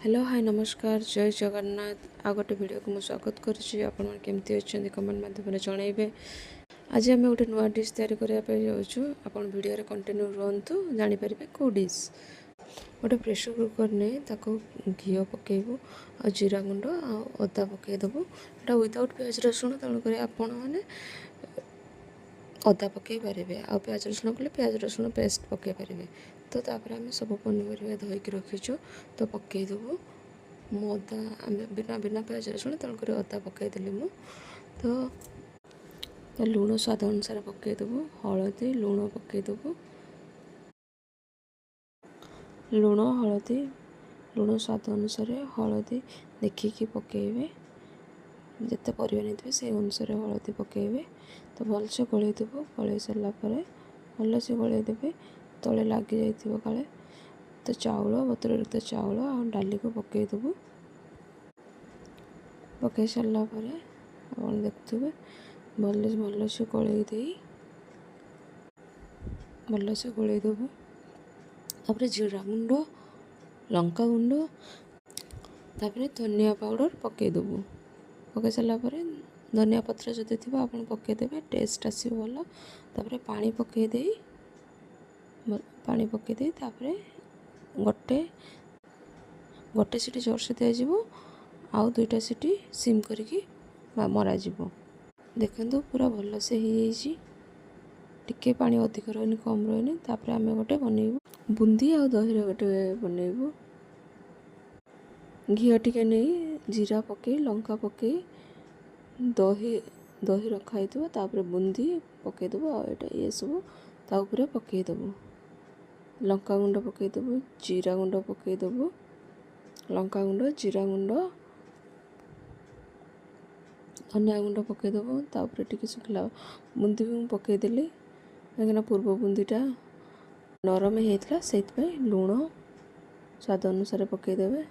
Hello hi नमस्कार जय जगन्नाथ आ गोटे वीडियो को मुझे स्वागत करुच्ची आपण केमती अच्छा कमेंट माध्यम जनइबे। आज आम गोटे नुआ डिश तैयारी करने जाऊँ आपन वीडियो कंटिन्यू रुहतु जानीपर कौ डिश। गोटे प्रेसर कुकर नहीं ताको घी पकेबू आ जीरा गुंड आ अदा पकईदेबू। एटा विदाउट प्याज रसुण तेणुक आपण मैंने अदा पकई पारे आ प्याज रसुण कले प्याज रसुण पेस्ट पकई पारे। तो तापर आम सब पनीपरिया धोईकी रखीचु तो पकईदेबू। मु अदा बिना बिना प्याज रसुण तेणुक अदा पकईदेली मु तो लुण स्वाद अनुसार पकईदेबू। हलदी लुण पकईदेबू। लुण हलदी लुण स्वाद अनुसार हलदी देखिकी पकईबे। जिते परिवा नहीं से अनुसार हलदी पकईबे। तो भलसे गोलैदेबू। गोलै सारा भलसे गोलैदेबे तले लगी जाइए काले। तो चाउल बतुरैथिबा चाउल आ डाली को पकईदेबू। पकई सारा आप देखुए भलसे गोलैदेबू। तापर जीरा गुंड लंका गुंड तापर धनिया पाउडर पकईदेबू। पकई सारा धनिया पत्र जदि थी आप पकईदेवे टेस्ट आसो भल। तापर पानी पकईदे गोटे गोटे सीटी जोरसे दिज्व आउ दुईटा सीटी सिम करके मरा देखु पूरा भल से ही टिके पानी अधिक रही कम रही। तापर आम गोटे बनइबू बूंदी आ दही गोटे बनइबू। घी टिके नहीं जीरा पकई लंका पकई दही दही रखाई तापर बूंदी पकईदेबू आटा ये सब ताऊपर पकईदेबू। लंका गुंड पकईदेबू जीरा गुंड पकईदेबू लंका गुंड जीरा गुंड धनिया गुंड पकईदेबू। तापर टिके सुखला बूंदी भी पकईदेली कहीं पूर्व बूंदीटा नरम होता से लुण स्वाद अनुसार पकईदेवे।